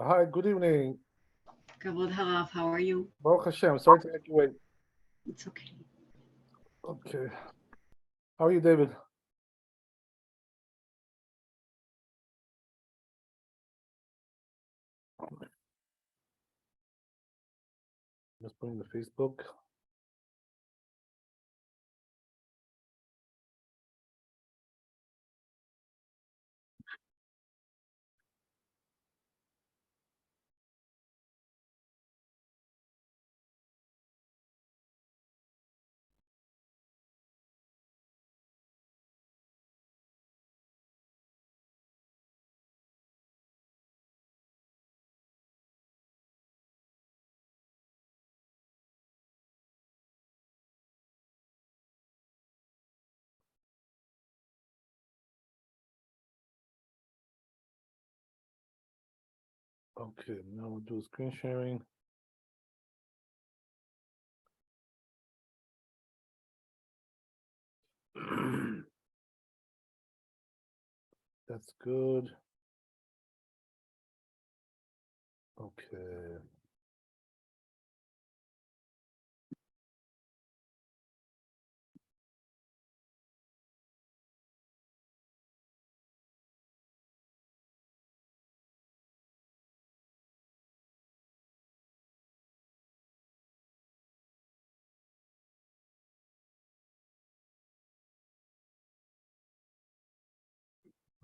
Hi, good evening. Kavod Harav, how are you? Baruch Hashem. Sorry to make you wait. It's okay. Okay. How are you, David? Just putting the Facebook. Okay, now we'll do screen sharing. That's good. Okay.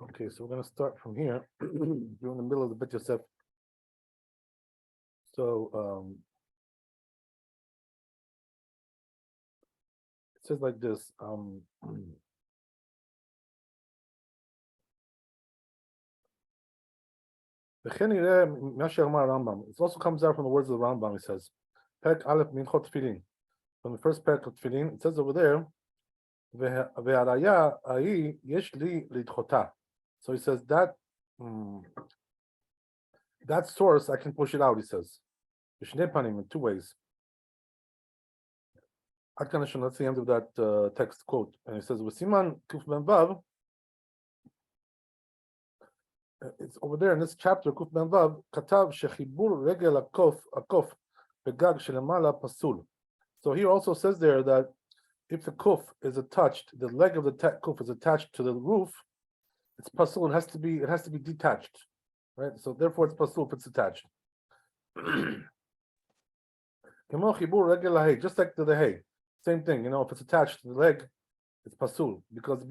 Okay, so we're going to start from here. We're in the middle of the Bet Yosef. So it says like this. It also comes out from the words of the Rambam. It says, Perek Aleph Minchot Tefillin. From the first Perek of Tefillin, it says over there, והראיה ההיא יש לי לדחותה. So he says that that source I can push it out, he says. בשני פנים, in two ways. עד כאן that's the end of that text quote. And he says, וסימן קמ"ו, it's over there in this chapter, קמ"ו, כתב שחיבור רגל הקוף בגג שלמעלה פסול. So he also says there that if the kuf is attached, the leg of the kuf is attached to the roof, it's pasul. It has to be detached, right? So therefore, it's pasul if it's attached. Just like the hay, same thing. If it's attached to the leg, it's pasul because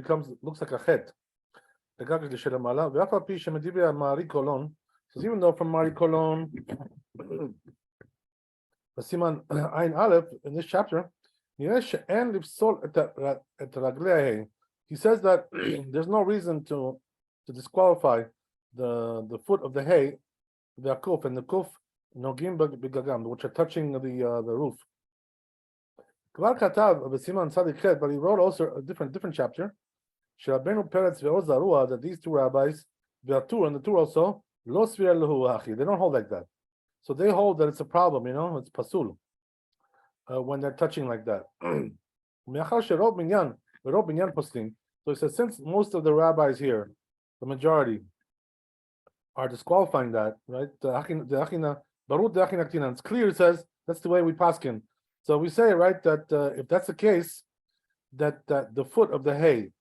looks like a chet. So even though from Mari Kolon, Siman Ein Aleph in this chapter. He says that there's no reason to disqualify the foot of the hay, the kuf and the kuf nogim b'gagam, which are touching the roof. But he wrote also a different chapter. That these two rabbis, the Tur and the Tur also, they don't hold like that. So they hold that it's a problem, it's pasul. When they're touching like that. So he says, since most of the rabbis here, the majority, are disqualifying that, right? It's clear, it says, that's the way we paskin. So we say, right, that if that's the case, that the foot of the hay,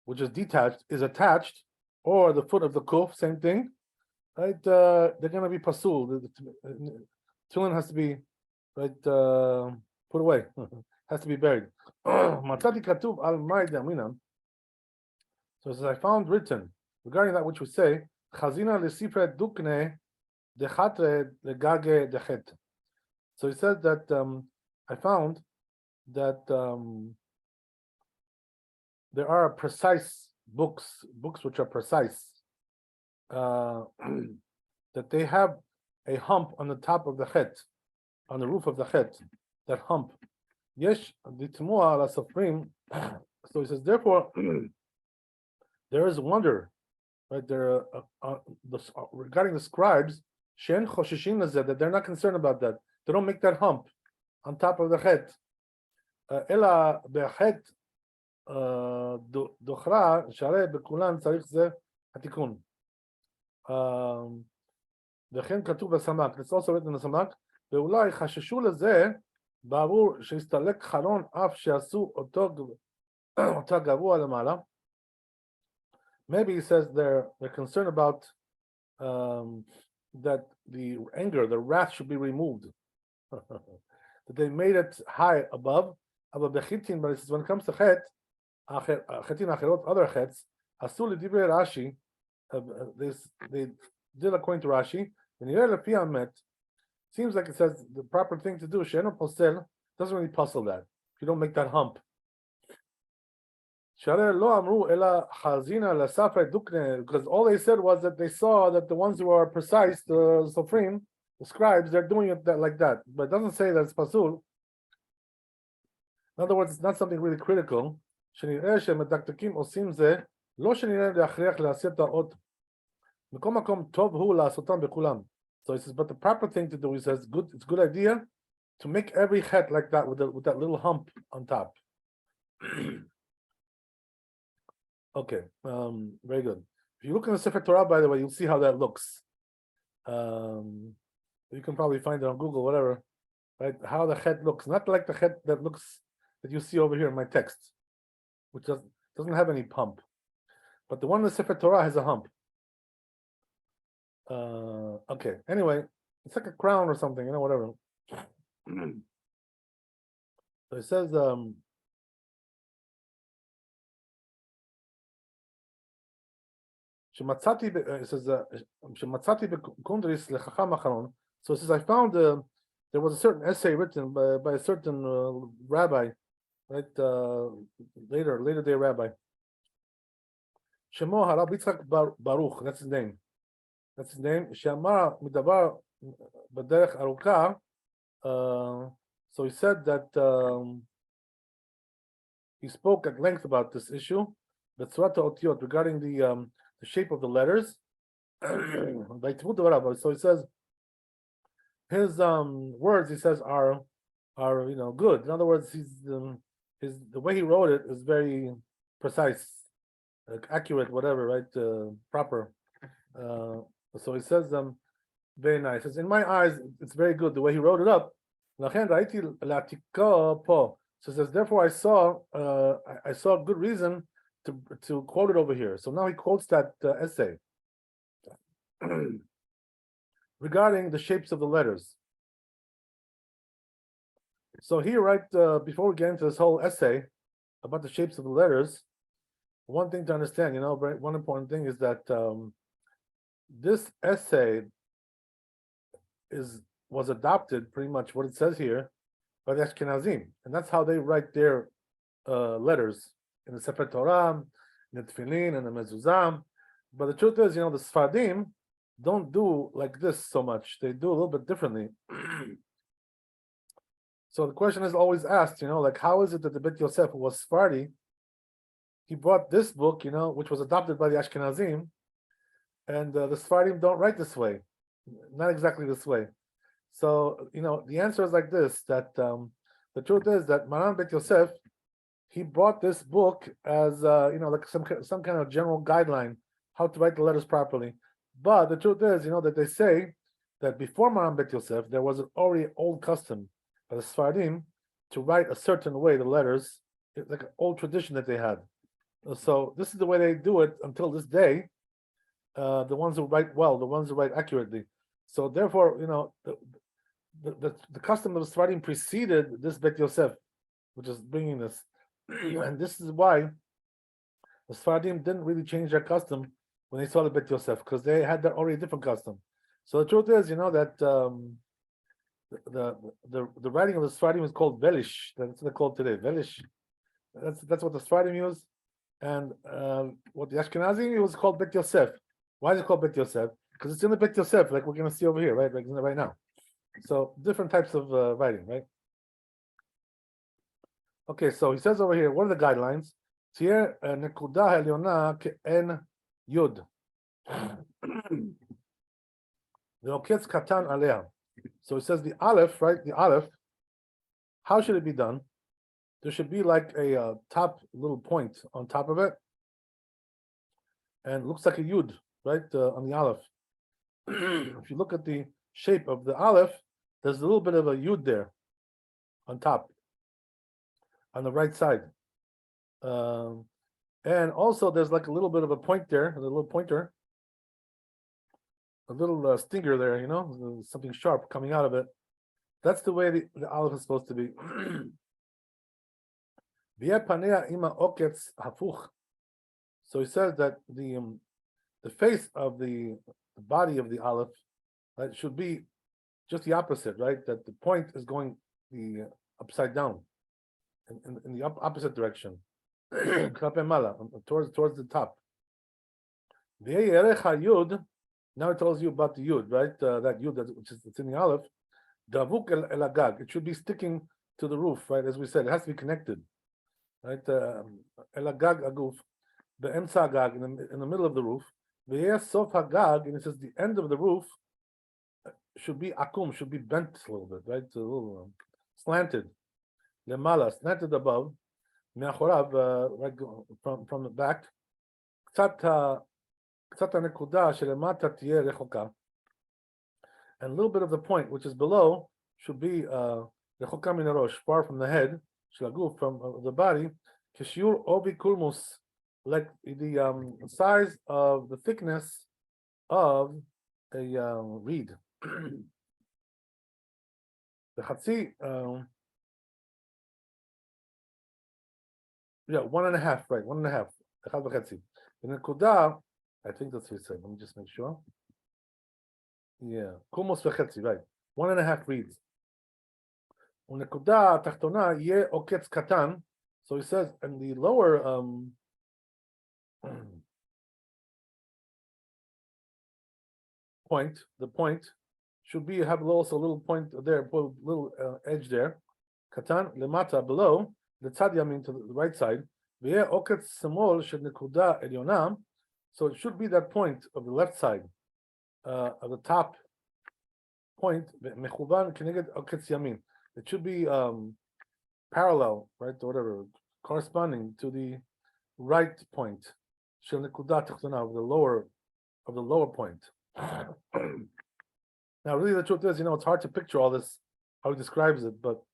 which is detached, is attached, or the foot of the kuf, same thing, right? They're going to be pasul. The tefillin has to be, right, put away, has to be buried. So it says, I found written regarding that which we say, Chazina lesifre dukne dechatre legage dechet. So he said that I found that there are precise books which are precise, that they have a hump on the top of the chet, on the roof of the chet, that hump. Yesh ditmua ala sofrim. So he says, therefore, there is wonder, right? There regarding the scribes, shen choshishin that they're not concerned about that. They don't make that hump on top of the chet. Ela bechet dochra share bekulan tzarich ze hatikun. וכן כתוב בסמ"ק, it's also written in the סמ"ק, ואולי חששו לזה, ברור שהסתלק חלון אף שעשו אותה גבוה למעלה. Maybe he says they're concerned about that the anger, the wrath should be removed. That they made it high above, אבל בחיטין, but it says when it comes to חטא, חיטין אחרות, other חטאים, עשו לדברי רש"י, they did according to Rashi, ונראה לפי האמת, seems like it says the proper thing to do, שאינו פוסל, doesn't really puzzle that, if you don't make that hump. שהרי לא אמרו אלא חזינה לספרי דוקנה, because all they said was that they saw that the ones who are precise, the Sofrim, the scribes, they're doing it like that, but it doesn't say that it's pasul. In other words, it's not something really critical. שנראה שמדקדקים עושים זה, לא שנראה להכריח לעשות האות. מכל מקום טוב הוא לעשותם בכולם. So he says, but the proper thing to do, he says, it's a good idea to make every chet like that with that little hump on top. Okay, very good. If you look in the Sefer Torah, by the way, you'll see how that looks. You can probably find it on Google, whatever, right? How the chet looks, not like the chet that you see over here in my text, which doesn't have any hump. But the one in the Sefer Torah has a hump. Okay, anyway, it's like a crown or something, whatever. So it says, it says, so it says, I found there was a certain essay written by a certain rabbi, right? Later day rabbi. Shemo Harab Yitzchak Baruch, that's his name. She'amar midavar b'derech aruka. So he said that he spoke at length about this issue, b'tzrat ha'otiyot, regarding the shape of the letters. So he says his words, he says, are good. In other words, the way he wrote it is very precise, accurate, whatever, right? Proper. So he says very nice. He says, in my eyes, it's very good the way he wrote it up. So he says, therefore I saw good reason to quote it over here. So now he quotes that essay regarding the shapes of the letters. So here, right before we get into this whole essay about the shapes of the letters, one thing to understand, one important thing is that this essay was adopted, pretty much what it says here, by the Ashkenazim, and that's how they write their letters in the Sefer Torah, in the Tefillin, and the Mezuzah. But the truth is, the Sfardim don't do like this so much. They do a little bit differently. So the question is always asked, like, how is it that the Bet Yosef, who was Sephardi, he brought this book, which was adopted by the Ashkenazim, and the Sephardim don't write this way, not exactly this way. So, the answer is like this, that the truth is that Maran Bet Yosef, he brought this book as, like some kind of general guideline, how to write the letters properly. But the truth is, that they say that before Maran Bet Yosef, there was an already old custom by the Sephardim to write a certain way the letters, like an old tradition that they had. So this is the way they do it until this day. The ones who write well, the ones who write accurately. So therefore, the custom of the Sephardim preceded this Bet Yosef, which is bringing this. And this is why the Sephardim didn't really change their custom when they saw the Bet Yosef, because they had that already different custom. So the truth is, that the writing of the Sephardim is called Velish. That's what they're called today, Velish. That's what the Sephardim use, and what the Ashkenazim use is called Bet Yosef. Why is it called Bet Yosef? Because it's in the Bet Yosef, like we're going to see over here, right? Like right now. So different types of writing, right? Okay, so he says over here, what are the guidelines? Tier nekuda helyona ke'en yud. Ve'oketz katan alea. So it says the aleph, right? The aleph. How should it be done? There should be like a top little point on top of it, and it looks like a yud, right, on the aleph. if you look at the shape of the aleph, there's a little bit of a yud there on top, on the right side. And also there's like a little bit of a point there, a little pointer, a little stinger there, something sharp coming out of it. That's the way the aleph is supposed to be. So he says that the face of the body of the aleph, right, should be just the opposite, right? That the point is going the upside down, in the opposite direction, towards the top. Now it tells you about the yud, right? That yud which is in the aleph. Davuk el agag. It should be sticking to the roof, right? As we said, it has to be connected, right? El agag aguf, the emsa agag in the middle of the roof. V'yeh sof hagag, and it says the end of the roof should be akum, should be bent a little bit, right? A little slanted. Lemala, slanted above. Me'achorav, right, from the back. קצת הנקודה שלמטה תהיה רחוקה. And a little bit of the point which is below should be רחוקה מן הראש, far from the head, של הגוף, from the body, כשיעור עובי קולמוס, like the size of the thickness of a reed. בחצי, 1.5, right, 1.5, 1.5. בנקודה, I think that's what he said. Let me just make sure. Yeah, קומוס וחצי, right. 1.5 reeds. ונקודה התחתונה יהיה עוקץ קטן. So he says, in the lower point, the point should be have also a little point there, a little edge there. קטן למטה, below, לצד ימין, to the right side. ויהיה עוקץ שמאל של נקודה עליונה. So it should be that point of the left side, of the top point. It should be parallel, right, or whatever, corresponding to the right point, of the lower point. Now, really, the truth is, it's hard to picture all this, how he describes it, but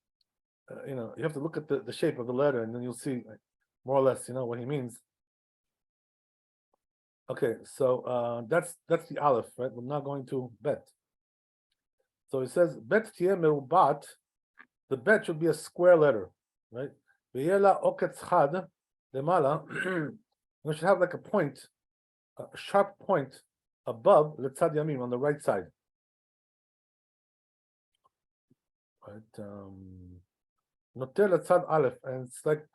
you have to look at the shape of the letter, and then you'll see more or less, what he means. Okay, so that's the aleph, right? We're not going to bet. So it says bet tiye merubat. The bet should be a square letter, right? V'yela oketz chad lemala. We should have like a point, a sharp point above letzad yamim, on the right side. Right. Noter letzad aleph, and it's like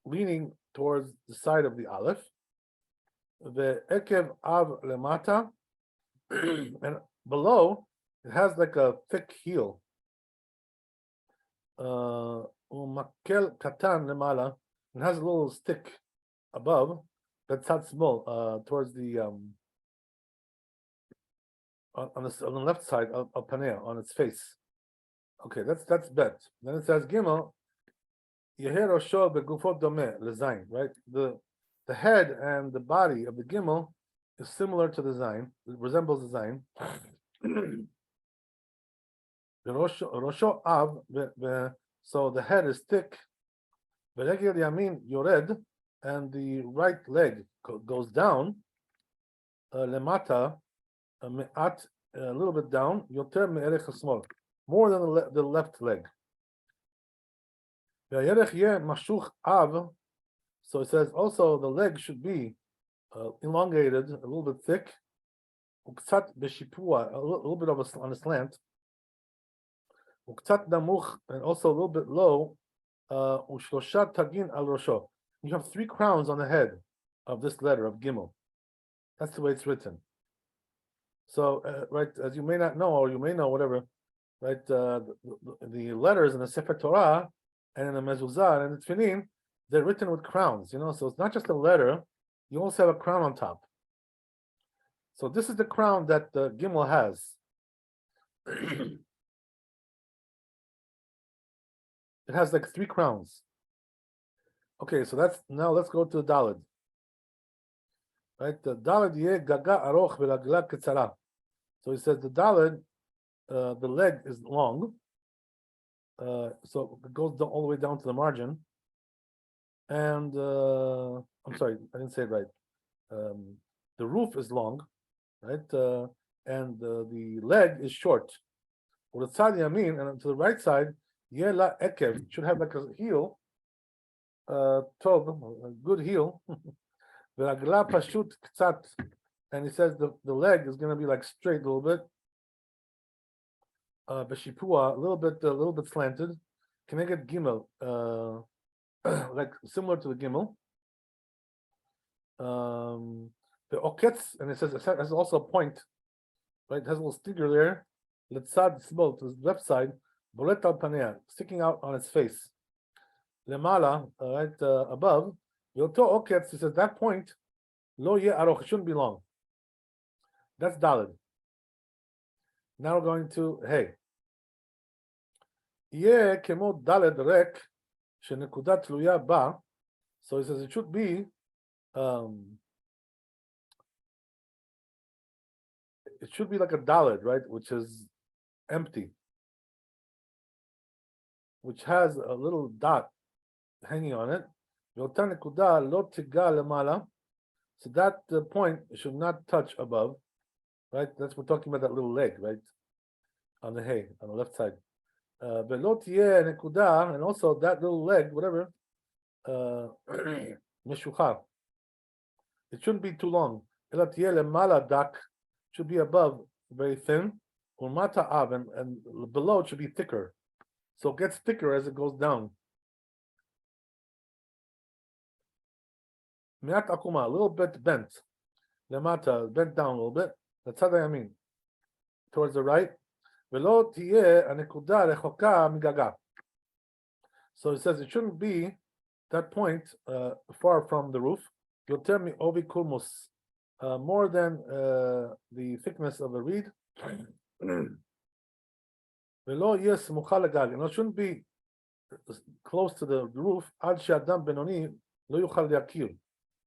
leaning towards the side of the aleph. The ekev av lemata, and below it has like a thick heel. Umakel katan lemala, and has a little stick above that's not small, towards the on the left side of panea, on its face. Okay, that's bet. Then it says gimel. Right? The head and the body of the gimel is similar to the zayin, it resembles the zayin. So the head is thick, and the right leg goes down, lemata, a little bit down, more than the left leg. So it says also the leg should be elongated, a little bit thick, a little bit on a slant, and also a little bit low. You have 3 crowns on the head of this letter of Gimel. That's the way it's written. So, right, as you may not know, or you may know, whatever, right, the letters in the Sefer Torah and in the Mezuzah and the Tefillin, they're written with crowns, so it's not just a letter, you also have a crown on top. So this is the crown that the Gimel has. It has like 3 crowns. Okay, so now let's go to the Daled. right? The Daled yeh gaga aroch v'ragla ketzara. So he says the Daled, the leg is long, so it goes all the way down to the margin. And I'm sorry, I didn't say it right. The roof is long, right? And the leg is short. Or the tzad yamin, and to the right side, yela ekev should have like a heel, tob, a good heel. V'ragla pashut ktsat, and he says the leg is going to be like straight a little bit. B'shipua, a little bit slanted. Can I get gimel? Like similar to the gimel. The oketz, and it says it has also a point, right? It has a little sticker there. Letzad smol, to his left side, bolet al panea, sticking out on its face. Lemala, right above, yoto oketz, he says that point, lo ye aroch, it shouldn't be long. That's daled. Now we're going to hey. Ye kemo daled rek, shenekudat tluya ba. So he says it should be it should be like a daled, right, which is empty, which has a little dot hanging on it. So that point should not touch above, right? That's we're talking about that little leg, right, on the hay on the left side. And also that little leg, whatever, meshuchar. It shouldn't be too long. Should be above, very thin. And below it should be thicker. So it gets thicker as it goes down. Miat akuma, a little bit bent. Lemata, bent down a little bit. That's how I mean. Towards the right. So it says it shouldn't be that point far from the roof. You'll tell me obi kulmus, more than the thickness of a reed. And it shouldn't be close to the roof.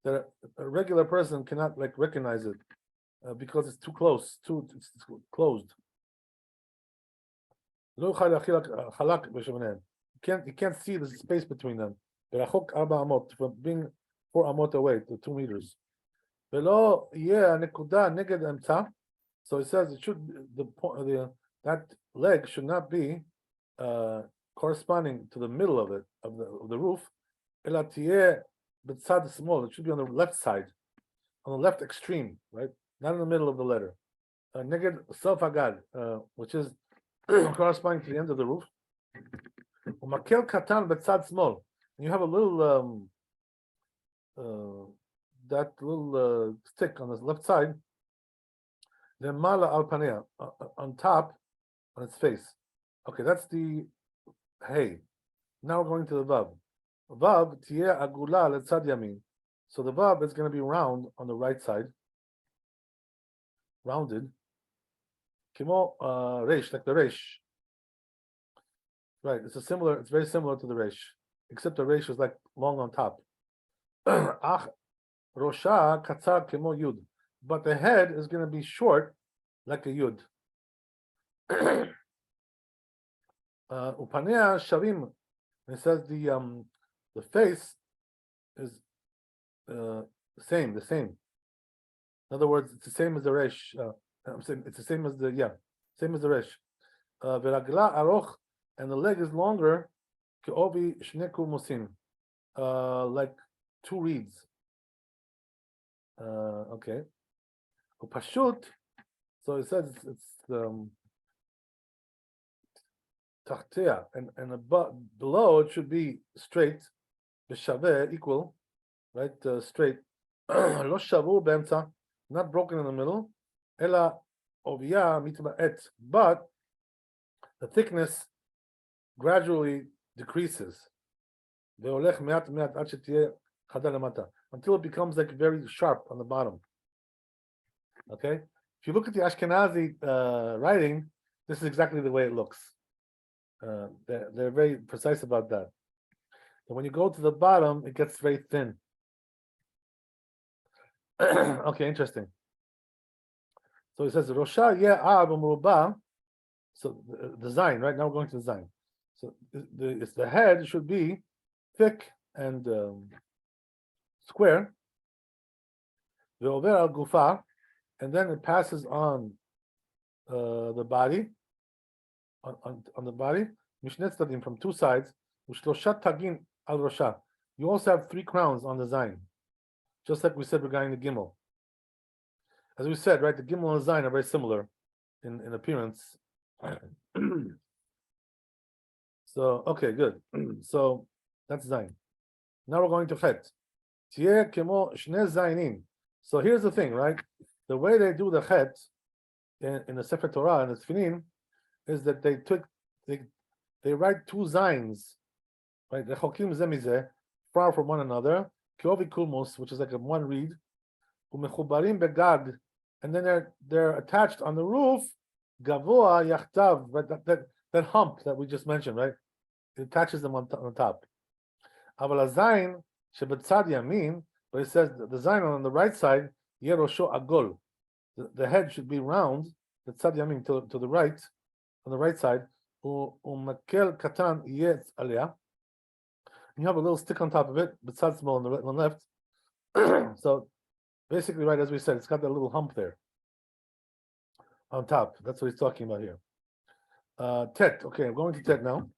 That a regular person cannot like recognize it because it's too close, it's closed. You can't see the space between them. From being 4 amot away to 2 meters. So it says it should that leg should not be corresponding to the middle of it of the roof. It should be on the left side, on the left extreme, right? Not in the middle of the letter. Neged self agad, which is corresponding to the end of the roof. Umakel katan betzad small. You have a little that little stick on the left side. Then mala al panea, on top, on its face. Okay, that's the hay. Now we're going to the vav. Vav tiye agula letzad yamin. So the vav is going to be round on the right side, rounded. Kimo reish, like the reish. Right, it's very similar to the reish, except the reish is like long on top. Ach rosha katzar kimo yud, but the head is going to be short like a yud. Upanea sharim. It says the face is the same. In other words, it's the same as the reish. I'm saying it's the same as the reish. Veragla aroch, and the leg is longer. Ke'ovi shneku musim, like 2 reeds. Okay. Upashut. So it says it's tachtea, and above, below it should be straight, b'shaveh, equal, right? Straight. Lo shavu be'emtza, not broken in the middle. Ela ovia mitma'et, but the thickness gradually decreases. Ve'olech me'at me'at ad shetiyeh chada lemata, until it becomes like very sharp on the bottom. Okay. If you look at the Ashkenazi writing, this is exactly the way it looks. They're very precise about that. And when you go to the bottom, it gets very thin. Okay, interesting. So he says Rosha Ye'ah B'Muruba. So the design, right now we're going to design. So the head should be thick and square. Ve'over al gufa, and then it passes on the body, on the body. Mishneh tzaddim, from two sides. Ushloshat tagin al rosha. You also have 3 crowns on the zayin, just like we said regarding the gimel. As we said, right, the gimel and the zayin are very similar in appearance. So okay, good. So that's zayin. Now we're going to chet. Tieh kemo shnei zayinin. So here's the thing, right? The way they do the chet in the Sefer Torah and the Tefillin is that they write 2 zayins, right? The chokim zemizeh, far from one another. Kiovi kulmos, which is like a one reed. Umechubarim begag, and then they're attached on the roof. Gavoa yachtav, right? That hump that we just mentioned, right? It attaches them on top. Aval hazayin shebetzad yamin, but it says the zayin on the right side, yerosho agol. The head should be round. The tzad yamin to the right, on the right side. Umakel katan yetz aliyah. You have a little stick on top of it, betzad small on the left. So basically, right, as we said, it's got that little hump there on top. That's what he's talking about here. Tet. Okay, I'm going to tet now.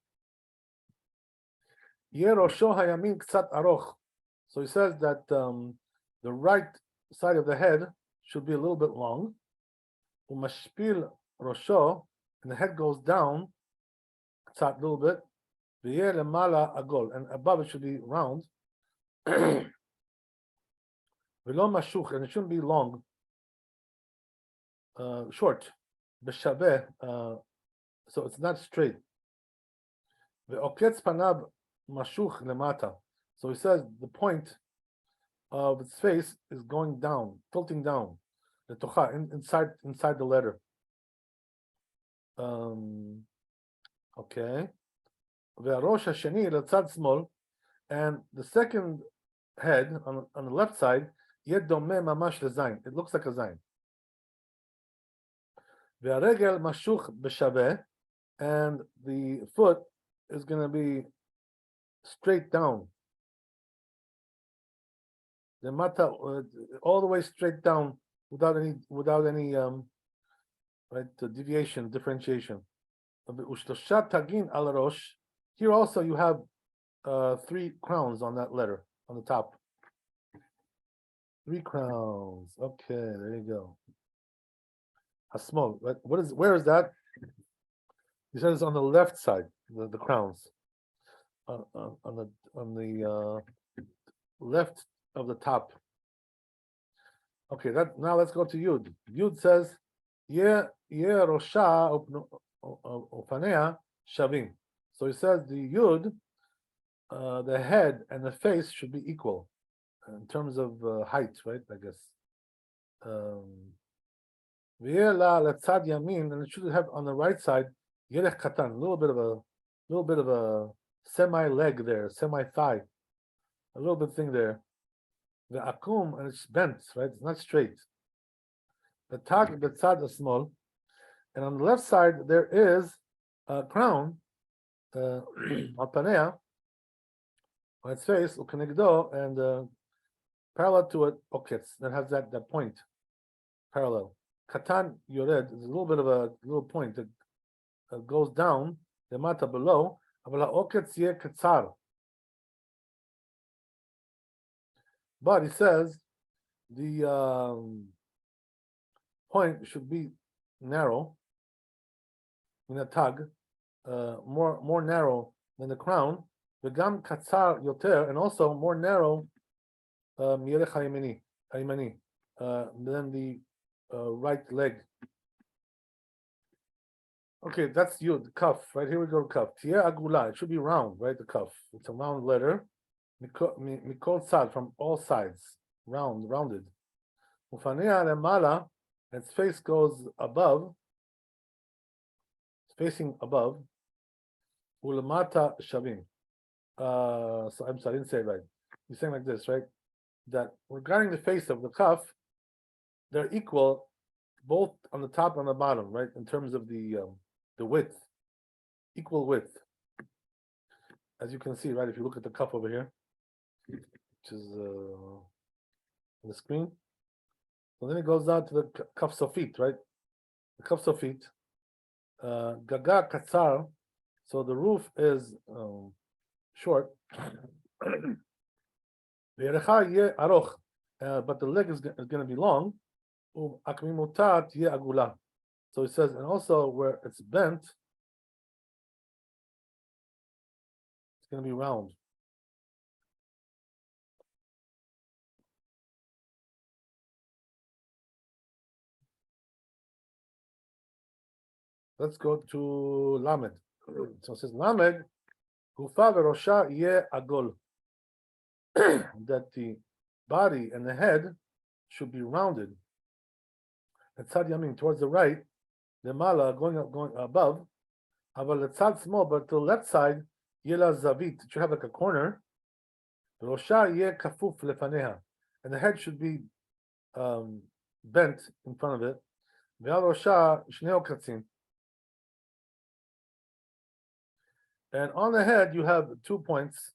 Yerosho hayamin ktsat aroch. So he says that the right side of the head should be a little bit long. Umashpil rosho, and the head goes down, ktsat, a little bit. V'yer lemala agol, and above it should be round. V'lo mashuch, and it shouldn't be long. Short. B'shaveh, so it's not straight. Ve'oketz panav mashuch lemata. So he says the point of its face is going down, tilting down, the tocha, inside the letter. Okay. Ve'arosh hasheni letzad small, and the second head on the left side, yed domeh mamash lezayin. It looks like a zayin. Ve'aregel mashuch b'shaveh, and the foot is going to be straight down. The mata all the way straight down without any right deviation, differentiation. Here also you have 3 crowns on that letter on the top. 3 crowns. Okay, there you go. A small. Where is that? He says on the left side, the crowns. On the left of the top. Okay, now let's go to Yud. Yud says, Rosha Ofanea Shavim. So he says the Yud, the head and the face should be equal in terms of height, right? I guess. And it should have on the right side Yerech Katan, a little bit of a semi leg there, semi thigh, a little bit thing there. The akum, and it's bent, right? It's not straight. The tag betzad is small, and on the left side there is a crown, alpanea, on its face, ukenegdo, and parallel to it, oketz, that has that point, parallel. Katan yored is a little bit of a little point that goes down, the mata below, aval oketz ye ketzar. But he says the point should be narrow in a tag, more narrow than the crown. V'gam katzar yoter, and also more narrow mirech hayemani than the right leg. Okay, that's you, the cuff. Right here we go, cuff. Tieh agula. It should be round, right? The cuff. It's a round letter. Mikol tzad, from all sides, rounded. Ufanea lemala, its face goes above, facing above. Ulamata shavim. So I'm sorry, I didn't say it right. You're saying like this, right? that regarding the face of the kaf, they're equal both on the top and the bottom, right? In terms of the width, equal width. As you can see, right? If you look at the kaf over here, which is on the screen. So then it goes down to the kaf sofit, right? The kaf sofit, gaga katzar. So the roof is short. But the leg is going to be long. So he says, and also where it's bent, it's going to be round. Let's go to Lamed. So it says Lamed, Gufa v'rosha yeh agol. That the body and the head should be rounded. At tzad yamin, towards the right, the mala going above. Aval tzad small, but to the left side, yela zavit. It should have like a corner. Rosha yeh kafuf lefaneha, and the head should be bent in front of it. Ve'al rosha shnei katzin. And on the head, you have 2 points.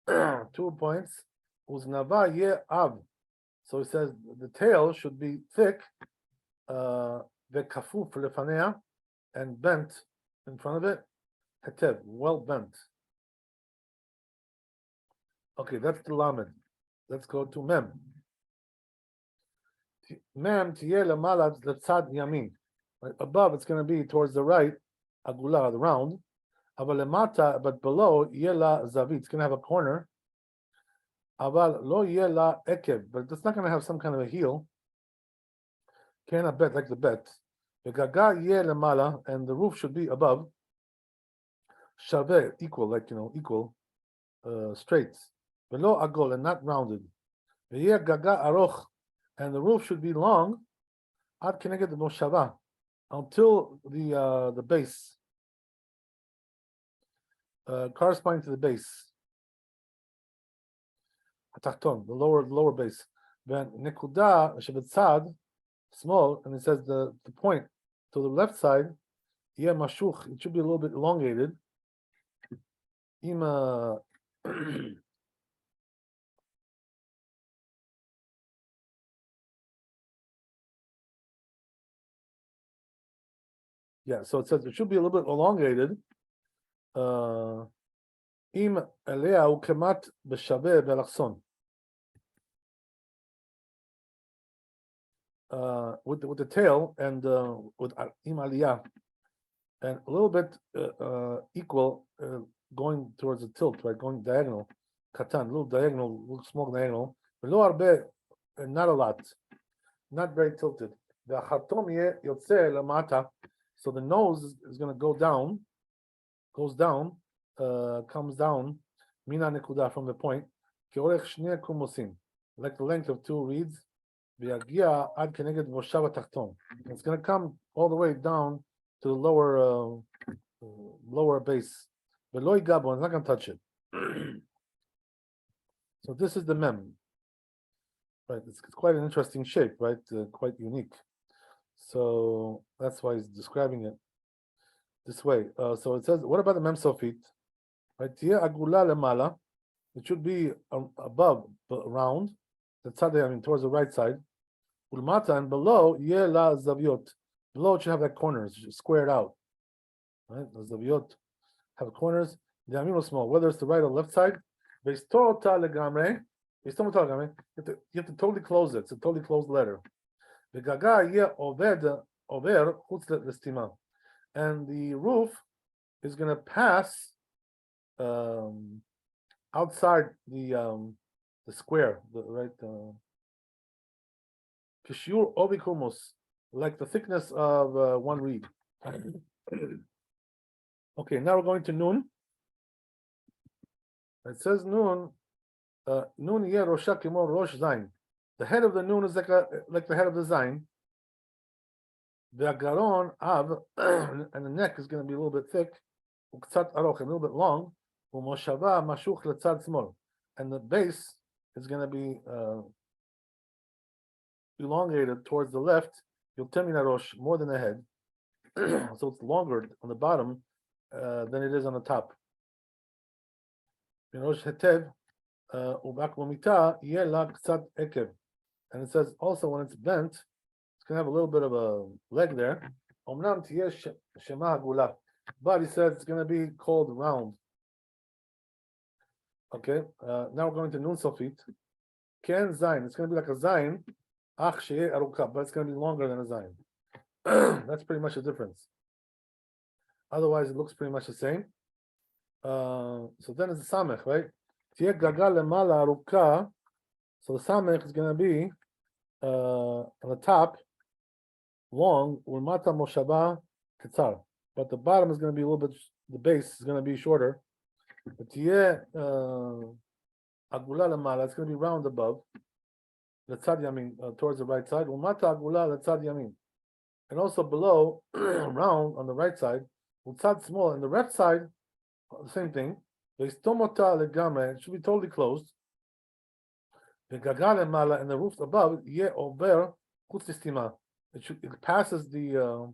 2 points. Uznava ye av. So it says the tail should be thick, vekafuf lefanea, and bent in front of it. Hetev, well bent. Okay, that's the lamed. Let's go to mem. Mem tiye lemala letzad yamin. Above, it's going to be towards the right, agula, the round. But below, yela zavit, it's going to have a corner. Aval lo yela ekev, but it's not going to have some kind of a heel. Can't a bet like the bet. Gaga ye lemala, and the roof should be above. Shaveh, equal, like equal, straight. Below agol and not rounded. Ye gaga aroch, and the roof should be long. Ad keneged moshava, until the base. Corresponding to the base, atachton, the lower base. Then nekuda shebetzad, small, and it says the point to the left side, yeah mashuch, it should be a little bit elongated. Ima yeah, so it says it should be a little bit elongated. Im elea ukemat b'shaveh belachson. With the tail and with im aliyah, and a little bit equal, going towards the tilt, right? Going diagonal, katan, little diagonal, little small diagonal. Lo arbe, not a lot, not very tilted. The chatom yeh yotze lamata, so the nose is going to go down. Goes down, comes down, mina nekuda, from the point, keorech shnei kumosim, like the length of 2 reeds, v'yagia ad keneged moshav tachton. It's going to come all the way down to the lower base. Ve'lo yigabo, it's not going to touch it. So this is the mem, right? It's quite an interesting shape, right? Quite unique. So that's why he's describing it this way. So it says, what about the mem sofit? Right, tia agula lemala. It should be above, but round. The tzad, I mean, towards the right side. Ulmata, and below, ye la zaviot. Below it should have like corners, squared out. Right, the zaviot have corners. The amin was small, whether it's the right or left side. You have to totally close it. It's a totally closed letter. The gaga ye over chutz l'estima. And the roof is going to pass outside the square, kishur obikumus, like the thickness of 1 reed. Okay, now we're going to nun. It says nun ye rosha kimo rosh zayin. The head of the nun is like the head of the zayin. The garon av, and the neck is going to be a little bit thick, uktzat aroch, a little bit long, umoshava mashuch letzad small, and the base is going to be elongated towards the left. Yoter min harosh, more than the head. So it's longer on the bottom than it is on the top. Rosh hetev ubak momita yeh la ktsat ekev. And it says also when it's bent, it's going to have a little bit of a leg there. Omnam tiyeh shema hagula. But he says it's going to be called round. Okay, now we're going to Nun Sofit. Ken Zayin. It's going to be like a Zayin. Ach sheyeh aruka, but it's going to be longer than a Zayin. That's pretty much the difference. Otherwise, it looks pretty much the same. So then it's a Samech, right? Tiyeh gaga lemala aruka. So the Samech is going to be on the top, long, ulmata moshaba ketzar. But the bottom is going to be a little bit, the base is going to be shorter. Tiyeh agula lemala, it's going to be round above. Letzad yamin, towards the right side. Ulmata agula letzad yamin. And also below, round on the right side. Letzad small, and the left side, the same thing. Veistomota legamre, it should be totally closed. Vegaga lemala, and the roof above, yeh over chutz listima. It passes the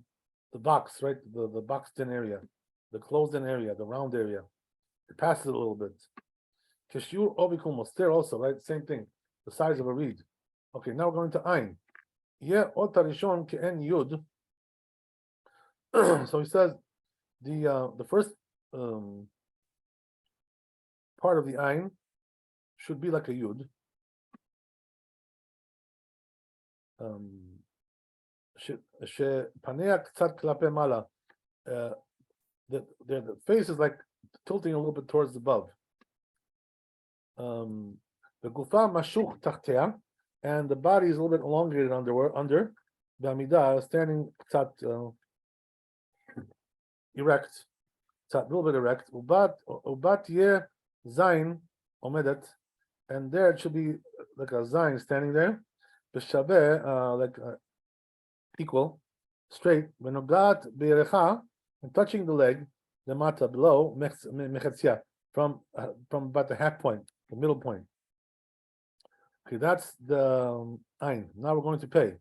box, right? The boxed in area, the closed in area, the round area. It passes it a little bit. Keshur obikumos, there also, right? Same thing, the size of a reed. Okay, now we're going to Ein. Yeh ota rishon ke'en yud. So he says the first part of the Ein should be like a yud. Shepanea ktsat klape mala. The face is like tilting a little bit towards above. The gufa mashuch tachtea, and the body is a little bit elongated under. The amida standing ktsat erect, a little bit erect. Ubat yeh zayin omedet, and there it should be like a zayin standing there. B'shabeh, like equal, straight. V'nogat be'erecha, and touching the leg, the mata below mechetzia, from about the half point, the middle point. Okay, that's the Ein. Now we're going to pay.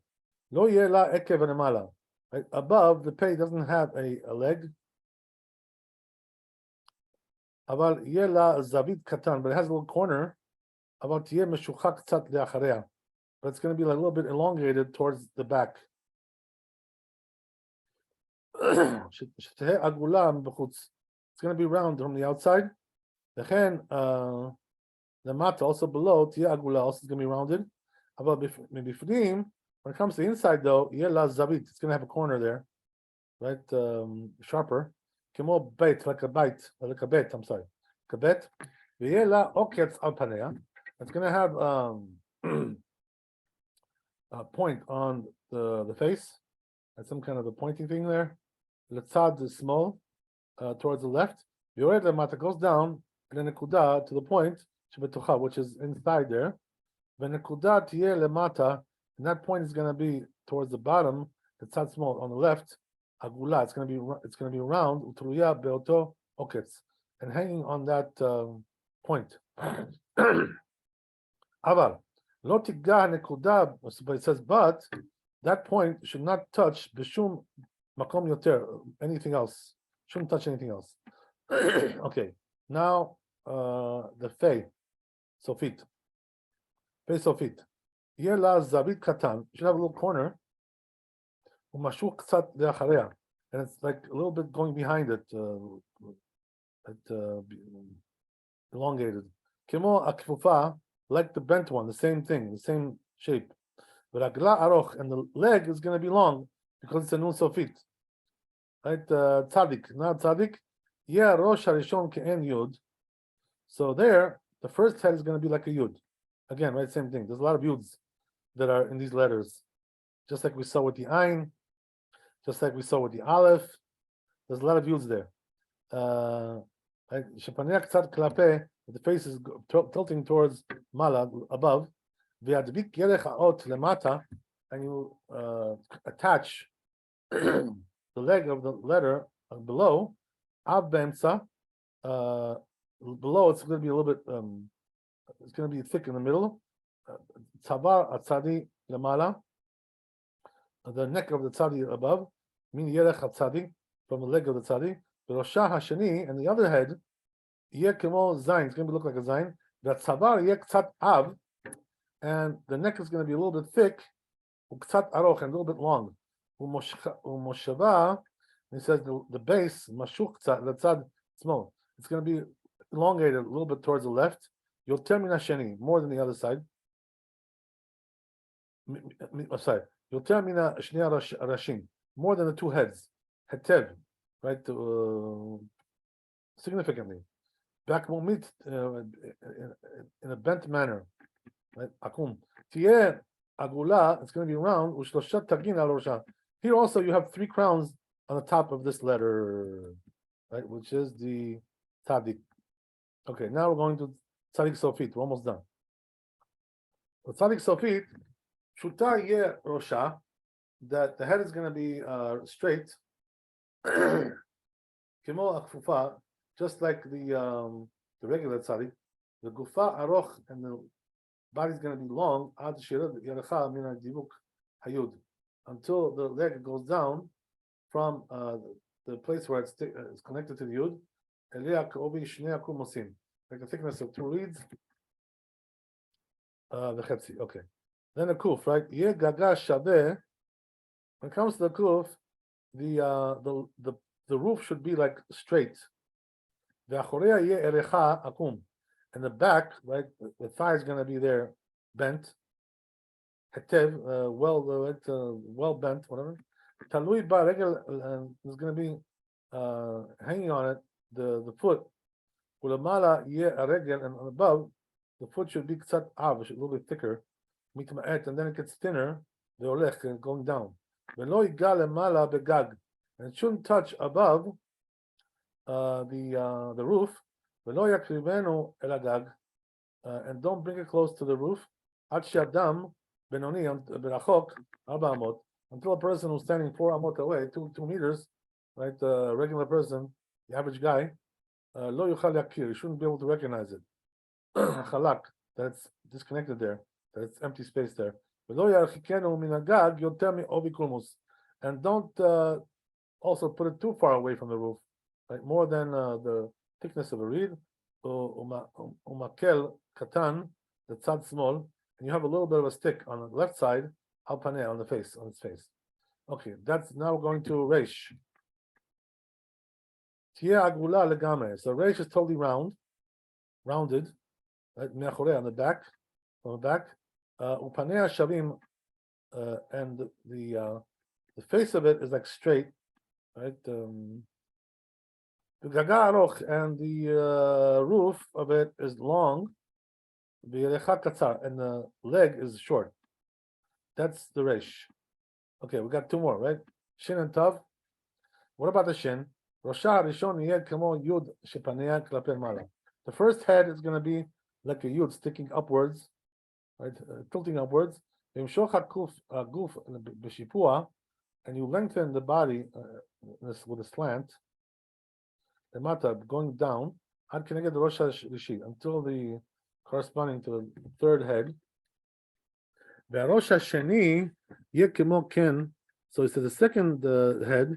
Lo yeh la ekev v'nemala. Right above the pay doesn't have a leg. Aval yeh la zavit katan, but it has a little corner. Aval tiyeh meshuchak tzat le'acharei. But it's going to be like a little bit elongated towards the back. It's going to be round from the outside. The mat also below, tia agula, also is going to be rounded. When it comes to the inside though, zavit, it's going to have a corner there, right? Sharper. Kemo bait, like a bite, like a bet, I'm sorry. Kabet. It's going to have a point on the face, and some kind of a pointing thing there. Letzad is small, towards the left. Yored lemata goes down, and then nekuda to the point, shebetocha, which is inside there. Venekuda tiyeh lemata, and that point is going to be towards the bottom. Letzad small on the left. Agula, it's going to be round. Utruya beoto oketz, and hanging on that point. Aval. But it says, but that point should not touch b'shum makom yoter, anything else. Shouldn't touch anything else. Okay, now the fei sofit. Fei sofit. Yeh la zavit katan. Should have a little corner. Umashuch ktsat le'acharei, and it's like a little bit going behind it, elongated. Kemo akfufa. Like the bent one, the same thing, the same shape. But agla aroch, and the leg is going to be long because it's a nun sofit. Right? Tzadik, not tzadik. Yeah, rosh harishon ke'en yud. So there, the first head is going to be like a yud. Again, right? Same thing. There's a lot of yuds that are in these letters. Just like we saw with the Ein, just like we saw with the Aleph. There's a lot of yuds there. Shepanea ktsat klape. The face is tilting towards mala, above. And you attach the leg of the letter below. Below it's going to be a little bit it's going to be thick in the middle. Tzavar atzadi lemala, the neck of the tzadi above, meaning yerech atzadi, from the leg of the tzadi. The Roshah Hashani, and the other head, yeh kemo zayin, it's going to look like a zayin. That tzavar yeh ktzat av, and the neck is going to be a little bit thick, uktzat aroch, and a little bit long. Umoshava, he says the base, mashuk tzad, the tzad small. It's going to be elongated a little bit towards the left. Yoter min hasheni, more than the other side. Sorry, yoter min hashni rashim, more than the two heads. Hetev, right? Significantly. Back will meet in a bent manner. Right? Akum. Tieh agula, it's going to be round. Ushloshat tagin al rosha. Here also you have 3 crowns on the top of this letter, right? Which is the tzaddik. Okay, now we're going to tzaddik sofit. We're almost done. For tzaddik sofit, shuta yeh rosha, that the head is going to be straight. Kimo akfufa, just like the regular tzaddik. The gufa aroch, and the body is going to be long. Ad shirad yerecha min hadibuk hayud, until the leg goes down from the place where it's connected to the yud. Eliyah k'obi shnei akum mosim, like the thickness of 2 reeds. The chetzi, okay. Then the kuf, right? Yeh gaga shaveh. When it comes to the kuf, the roof should be like straight. Ve'achoreya yeh erecha akum, and the back, right? The thigh is going to be there, bent. Hetev, well bent, whatever. Talui ba regel, is going to be hanging on it, the foot. Ulamala yeh regel, and above, the foot should be ktsat av, a little bit thicker. Mitma'et, and then it gets thinner. The olech going down. Velo yiga lemala begag, and it shouldn't touch above the roof. Velo yakrivenu el agag, and don't bring it close to the roof. Ad shadam benoni berachok 4 amot, until a person who's standing 4 amot away, 2 meters, right? The regular person, the average guy, lo yuchal yakir, you shouldn't be able to recognize it. Chalak, that it's disconnected there, that it's empty space there. Velo yarchikenu min agag yoter mi ovi kulmus, and don't also put it too far away from the roof, like more than the thickness of a reed. Umakel katan, the tzad small, and you have a little bit of a stick on the left side, al paneh, on the face, on its face. Okay, that's now going to reish. Tieh agula legame. So reish is totally rounded, right? Me'achorei, on the back, from the back. Upanei shavim, and the face of it is like straight, right? The gaga aroch, and the roof of it is long. V'yerecha katzar, and the leg is short. That's the reish. Okay, we got 2 more, right? Shin and tav. What about the shin? Rosha rishon yeh kamo yud shepanea klape mala. The first head is going to be like a yud sticking upwards, right? Tilting upwards. V'imshoch hakuf guf b'shipua, and you lengthen the body with a slant. The mata going down. Ad keneged the rosha rishi, until the corresponding to the 3rd head. Ve'rosh hasheni yeh kemo ken. So it says the 2nd head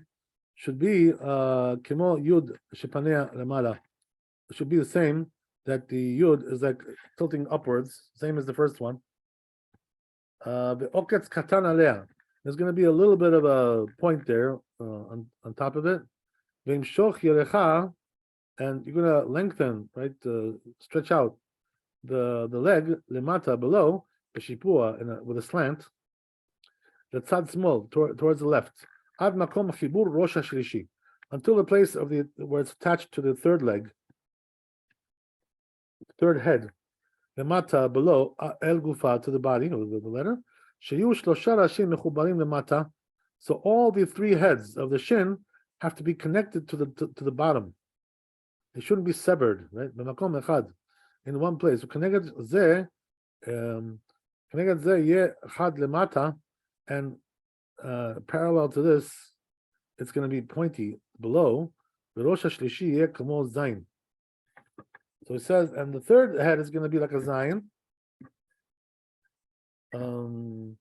should be kemo yud shepanea lemala. It should be the same, that the yud is like tilting upwards, same as the first one. Ve'oketz katan alea. There's going to be a little bit of a point there on top of it. Ve'imshoch yerecha, and you're going to lengthen, right? Stretch out the leg lemata below the shipua with a slant. The tzad small towards the left. Ad makom chibur rosh hashlishi, until the place of where it's attached to the 3rd leg, 3rd head. Lemata below el gufa, to the body, or the letter. Sheyu shlosha rashim mechubarim lemata. So all the 3 heads of the shin have to be connected to the bottom. They shouldn't be severed, right? B'makom echad, in one place. Keneged zeh yeh chad lemata, and parallel to this, it's going to be pointy below. V'rosh hashlishi yeh kamo zayin. So he says, and the third head is going to be like a Zion. Here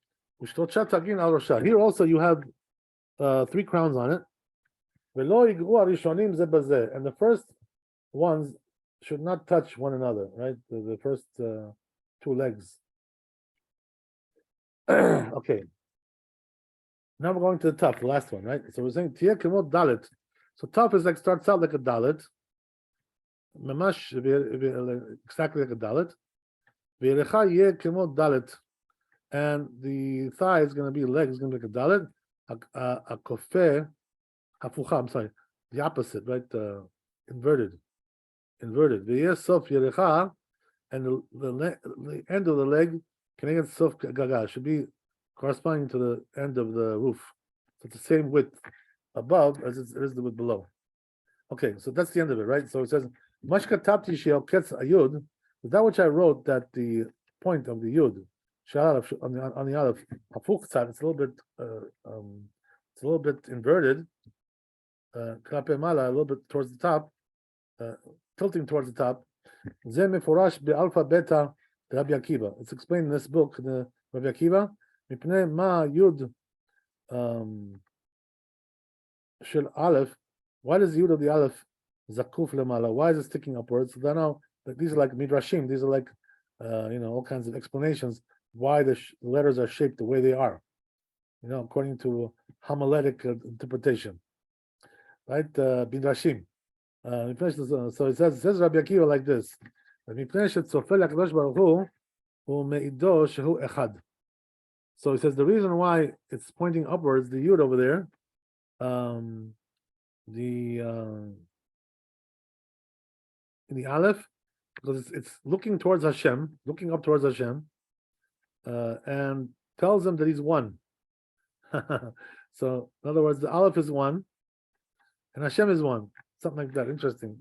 also you have 3 crowns on it. And the first ones should not touch one another, right? The first 2 legs. Okay. Now we're going to the top, the last one, right? So we're saying Tia Kemot Dalit. So top is like starts out like a Dalit. Mamash exactly like a Dalit. V'yerecha Yeh Kemot Dalit. And the thigh is going to be leg is going to be like a Dalit. A kofeh, hafucha, I'm sorry, the opposite, right? Inverted. V'yeh sof yerecha, and the end of the leg can get sof gaga, should be corresponding to the end of the roof. So it's the same width above as it is the width below. Okay, so that's the end of it, right? So it says, Mashka tapti she'al ketz ayud, is that which I wrote that the point of the yud, on the aleph, hafuch tzad, it's a little bit inverted, klape mala, a little bit towards the top, tilting towards the top. Ze meforash be'alpha beta Rabbi Akiva. It's explained in this book, the Rabbi Akiva. Mipnei ma yud shel aleph. Why does the yud of the aleph zakuf lemala? Why is it sticking upwards? So now these are like midrashim. These are like all kinds of explanations why the letters are shaped the way they are. According to homiletic interpretation, right? Midrashim. So it says Rabbi Akiva like this. So he says the reason why it's pointing upwards, the yud over there, in the aleph, because it's looking towards Hashem, looking up towards Hashem, and tells him that he's one. So in other words, the aleph is one, and Hashem is one. Something like that. Interesting.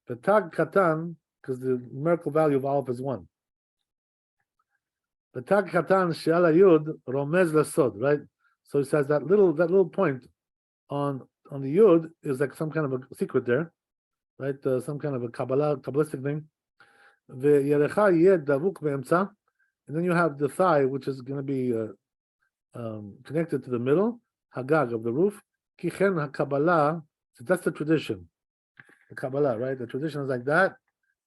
The tag katan, because the numerical value of aleph is 1. The tag katan she'ala yud romez lasod, right? So he says that little point on the yud is like some kind of a secret there, right? Some kind of a kabbalistic thing. Ve'yerecha yeh davuk be'emtza, and then you have the thigh, which is going to be connected to the middle hagag of the roof. Kichen hakabbalah. So that's the tradition. The Kabbalah, right? The tradition is like that.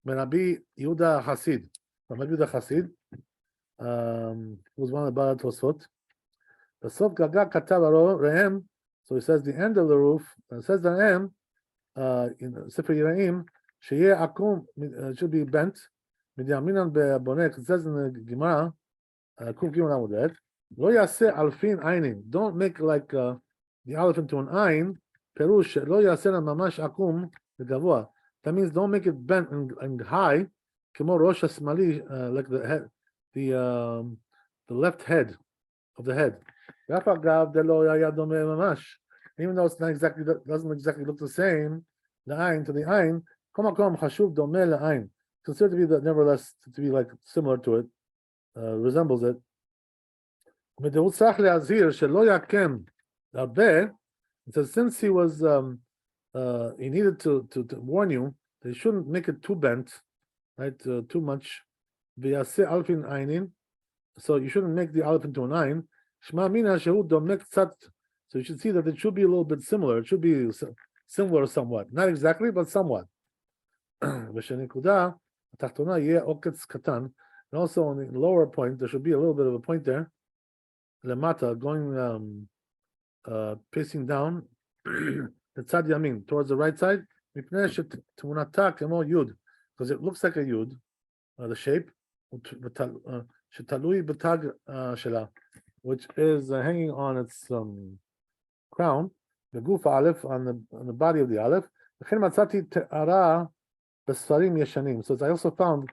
Rabbi Yehuda Hasid, Rabbi Yehuda Hasid, was one of the Baal Tosfot. The Sof Gaga Katav Rehem. So he says the end of the roof. It says the Rehem in Sefer Yiraim. Sheyeh Akum should be bent. Midyaminan be'bonek. It says in the Gemara, Kuf Gimel Amudet. Lo yaseh alfin ainin. Don't make like the aleph into an ayin. Perush lo yaseh mamash akum. That means don't make it bent and high, like the head, the left head of the head. Even though it's not exactly, doesn't exactly look the same, the ayin to the ayin, considered to be that nevertheless to be like similar to it, resembles it. It says since he was he needed to warn you that you shouldn't make it too bent, right? Too much. So you shouldn't make the aleph into an ayin. So you should see that it should be a little bit similar. It should be similar somewhat, not exactly, but somewhat. And also on the lower point, there should be a little bit of a point there. Lemata, going pacing down. The tzad yamin, towards the right side, because it looks like a yud, the shape, which is hanging on its crown, the guf aleph on the body of the aleph. So I also found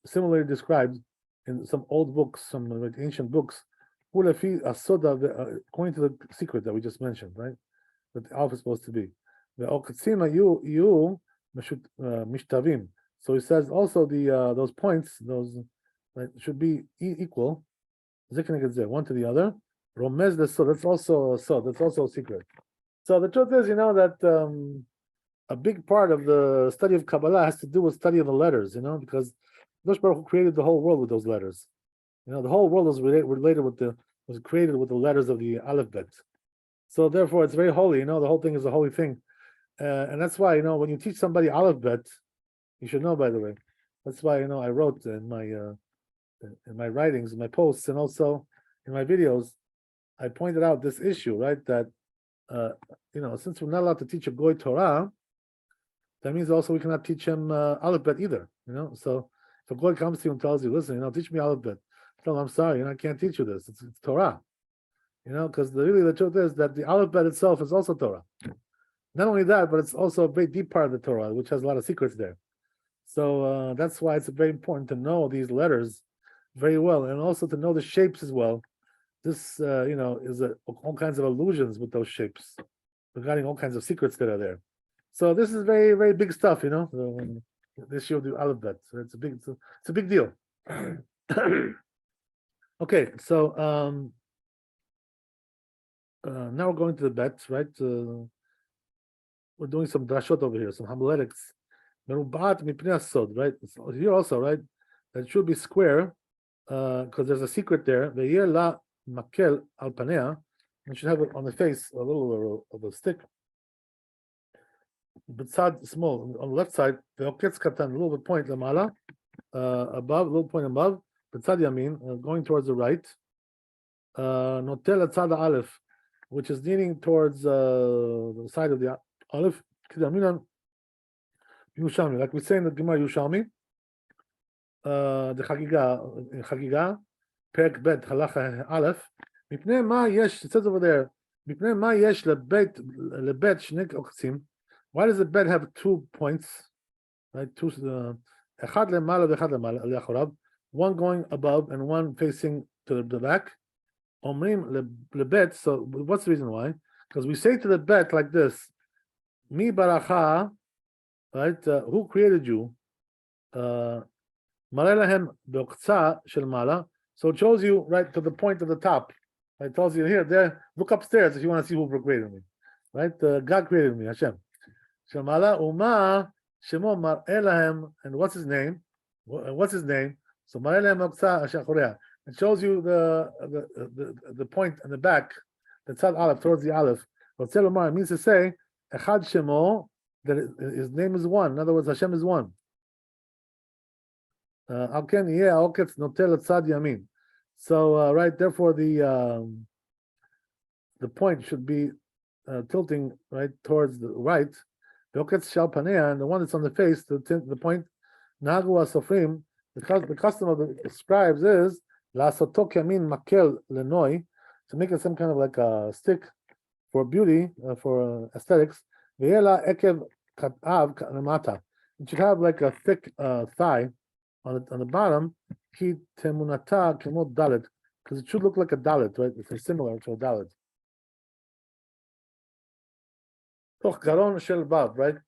similarly described in some old books, some ancient books, according to the secret that we just mentioned, right? That the aleph is supposed to be. So he says also those points, those should be equal. One to the other. Romez the so that's also a secret. So the truth is, that a big part of the study of Kabbalah has to do with studying the letters, because Kadosh Baruch Hu created the whole world with those letters. The whole world was related was created with the letters of the alphabet. So therefore, it's very holy. The whole thing is a holy thing, and that's why when you teach somebody alphabet, you should know. By the way, that's why I wrote in my writings, in my posts, and also in my videos, I pointed out this issue, right? That since we're not allowed to teach a goy Torah, that means also we cannot teach him alphabet either. So if a goy comes to you and tells you, listen, teach me alphabet, tell him, I'm sorry, I can't teach you this. It's Torah. Because really the truth is that the alphabet itself is also Torah. Not only that, but it's also a very deep part of the Torah, which has a lot of secrets there. So that's why it's very important to know these letters very well, and also to know the shapes as well. This, is all kinds of illusions with those shapes, regarding all kinds of secrets that are there. So this is very, very big stuff, the issue of the alphabet. So it's a big deal. Okay, so now we're going to the bet, right? We're doing some drashot over here, some homiletics. Right? So here also, right? That it should be square, because there's a secret there. La makel al panea. You should have it on the face, a little of a stick. B'tzad small on the left side. Ve'oketz katan, a little bit point lamala, above, a little point above. B'tzad yamin, going towards the right. Notel atzad aleph, which is leaning towards the side of the aleph. Kidaminan Yushami, like we say in the Gemara Yushami, the Chagiga, Perek Bet Halacha Aleph. Mipnei ma yesh, it says over there. Mipnei ma yesh lebet shnek oktzim. Why does the bed have 2 points? Right, two. Echad lemala v'echad lemala le'achorav. One going above and one facing to the back. Omrim lebet. So what's the reason why? Because we say to the bet like this: Mi baracha. Right? Who created you? Marelahem be'okza shel mala. So it shows you right to the point of the top. It tells you here, there. Look upstairs if you want to see who created me. Right? God created me, Hashem. Shel mala uma shemo marelahem, and what's his name? What's his name? So marelahem okza ashachorea. It shows you the point in the back. The tzad aleph towards the aleph. What Selomar means to say echad shemo, that his name is one. In other words, Hashem is one. So right, therefore the point should be tilting right towards the right. And the one that's on the face, the point Nagu Asofrim, the custom of the scribes is Lasotok Yamin Makel Lenoi, to make it some kind of like a stick for beauty, for aesthetics. Ve'ela ekev katav kanamata. It should have like a thick thigh on the bottom. Ki temunata kemot dalet, because it should look like a dalet, right? It's similar to a dalet. Toch garon shel vav, right?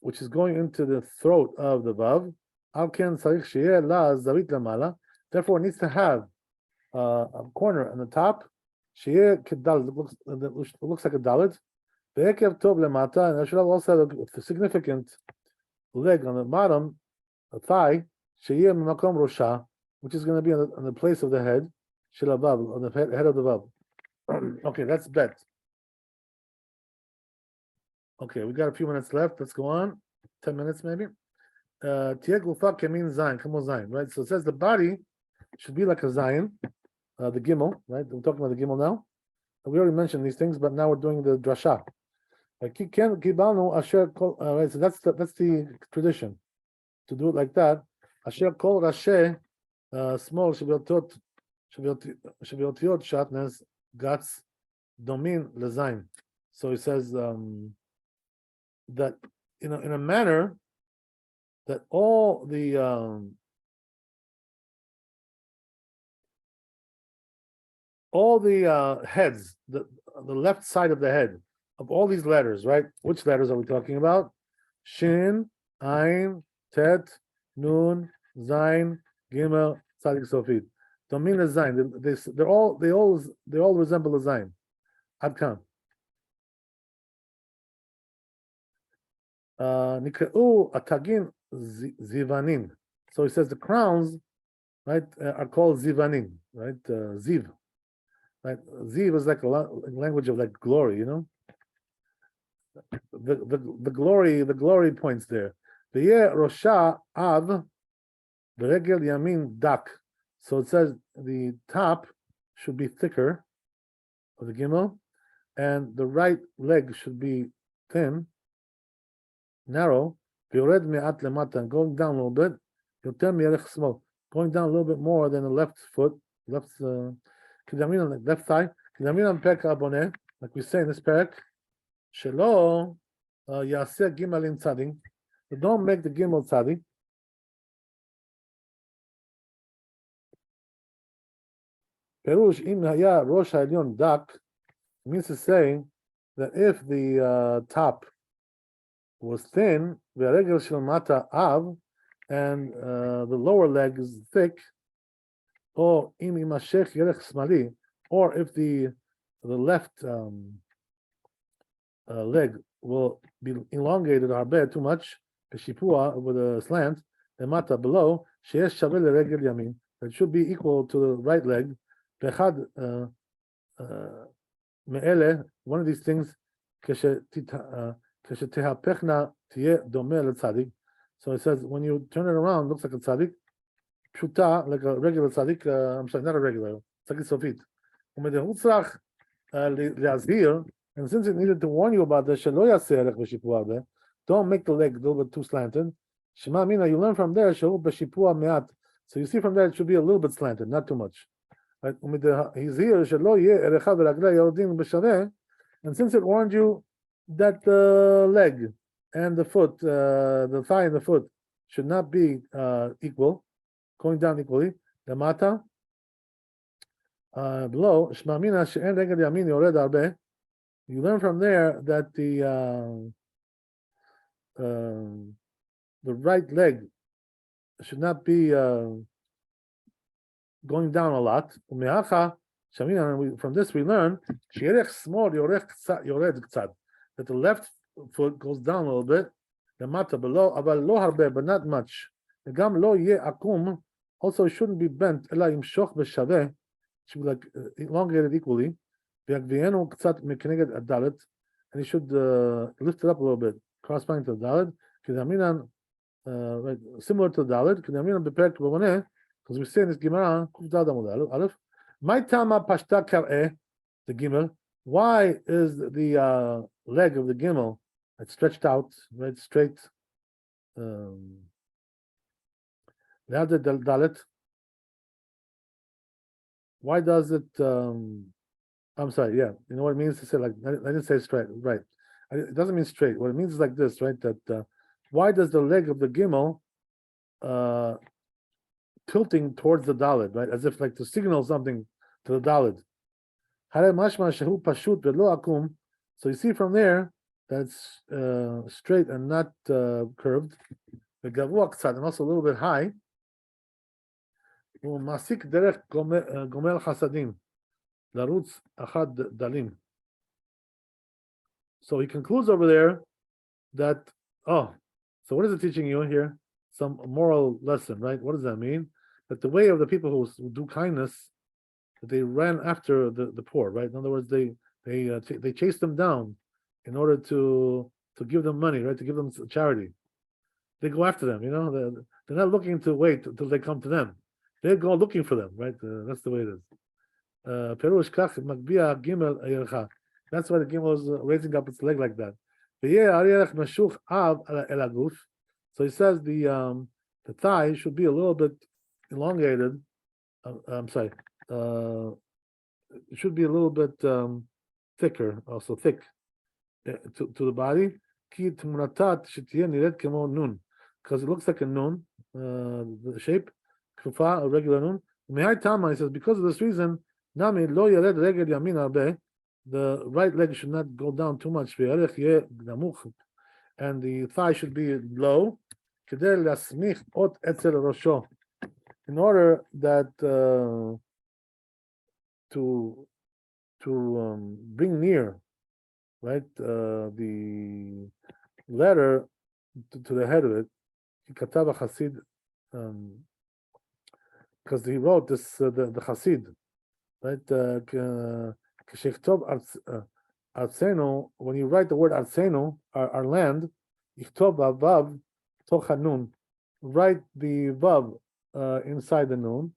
Which is going into the throat of the vav. Al ken tzarich sheyeh la zavit lamala. Therefore, it needs to have a corner on the top. Sheyeh kedalet, looks like a dalet. Ve'ekev tov lemata, and I should have also have a significant leg on the bottom, a thigh. Sheyeh mimakom rosha, which is going to be on the place of the head. Shel vav, on the head of the vav. Okay, that's bet. Okay, we got a few minutes left. Let's go on. 10 minutes maybe. Tieg gufa kemin zayin, kamo zayin, right? So it says the body should be like a zayin, the gimel, right? We're talking about the gimel now. We already mentioned these things, but now we're doing the drasha. Right? So that's the tradition to do it like that. Asher kol rashe small shaviotiyot shatnes gats domin lezayin. So he says that in a manner that all the heads, the left side of the head of all these letters, right? Which letters are we talking about? Shin, Ain, Tet, Nun, Zain, Gimel, Tzadik Sofit. Domin lezayin. They all resemble a zayin. Adkan. Nikreu atagin zivanin. So he says the crowns, right, are called zivanin, right? Ziv, right? Ziv is like a language of like glory, you know. The glory points there. V'yeh rosha av v'regel yamin dak. So it says the top should be thicker of the gimel, and the right leg should be thin, narrow. V'yored me'at lemata, and going down a little bit. Yoter mi'erech small, going down a little bit more than the left foot, left left thigh. Kedamin perek aboneh, like we say in this perek, shelo yaseh gimalin tzadik. So don't make the gimel tzadik. Perush im haya rosh ha'elyon dak means to say that if the top was thin, ve'regel shel mata av, and the lower leg is thick, or im imashech yerech smali, or if the left leg will be elongated harbe too much, b'shipua with a slant, the mata below, sheyesh shaveh leregel yamin, that should be equal to the right leg, bechad me'ele, one of these things, כשתהפכנה תהיה דומה לצדיק. So it says when you turn it around, it looks like a tzaddik, pshuta, like a regular tzaddik. I'm sorry, not a regular tzaddik sofit. ומדהות צריך להזהיר, and since it needed to warn you about this, שלא יעשה ערך בשיפוע הרבה, don't make the leg a little bit too slanted. שמע מינה, you learn from there שהוא בשיפוע מעט. So you see from there it should be a little bit slanted, not too much. Right? הזהיר שלא יהיה ערכה ורגלי יורדים בשווה, and since it warned you that the leg and the foot, the thigh and the foot should not be equal, going down equally, the mata, below, shmamina she'en regel yamin yored arbe, you learn from there that the right leg should not be going down a lot. From this we learn that the left foot goes down a little bit, the mata below, but not much. Also, it shouldn't be bent. It should be like elongated equally. And he should lift it up a little bit, corresponding to the dalet. Right, similar to the dalet. Because we say in this Gemara, my tama pashta kar'eh, the gimel. Why is the leg of the gimel it's stretched out, right, straight? Dalet. Why does it? I'm sorry. Yeah, you know what it means to say like I didn't say straight, right? It doesn't mean straight. What it means is like this, right? That why does the leg of the gimel tilting towards the dalet, right, as if like to signal something to the dalet? So you see from there that's straight and not curved. The gavua ksad, and also a little bit high. Masik derech gomel chasadim, larutz achad dalim. So he concludes over there that so what is it teaching you here? Some moral lesson, right? What does that mean? That the way of the people who do kindness, that they ran after the poor, right? In other words, they chased them down in order to give them money, right? To give them charity. They go after them, you know. They're not looking to wait until they come to them. They go looking for them, right? That's the way it is. Perush kach magbia gimel ayercha. That's why the gimel is raising up its leg like that. So he says the thigh should be a little bit elongated. I'm sorry. It should be a little bit thicker, also thick to the body. Because it looks like a nun, the shape, a regular nun. He says because of this reason, the right leg should not go down too much, and the thigh should be low, in order that to bring near, right, the letter to the head of it. Kataba Hasid, because he wrote this the Hasid, right? Arseno, when you write the word Arseno, our land, Yichtov Vav Tochanun, write the Vav inside the Nun.